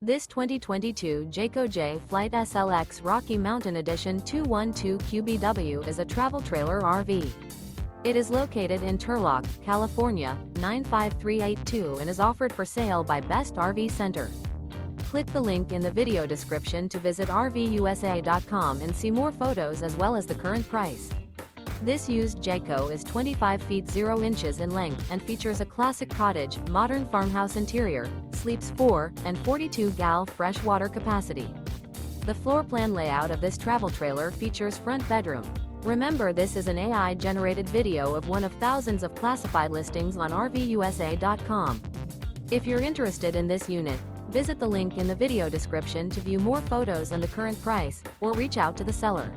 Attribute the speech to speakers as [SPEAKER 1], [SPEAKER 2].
[SPEAKER 1] This 2022 Jayco J Flight SLX Rocky Mountain Edition 212QBW is a travel trailer RV. It is located in Turlock, California, 95382 and is offered for sale by Best RV Center. Click the link in the video description to visit RVUSA.com and see more photos as well as the current price. This used Jayco is 25 feet 0 inches in length and features a classic cottage, modern farmhouse interior, sleeps 4, and 42 gal fresh water capacity. The floor plan layout of this travel trailer features front bedroom. Remember, this is an AI-generated video of one of thousands of classified listings on RVUSA.com. If you're interested in this unit, visit the link in the video description to view more photos and the current price, or reach out to the seller.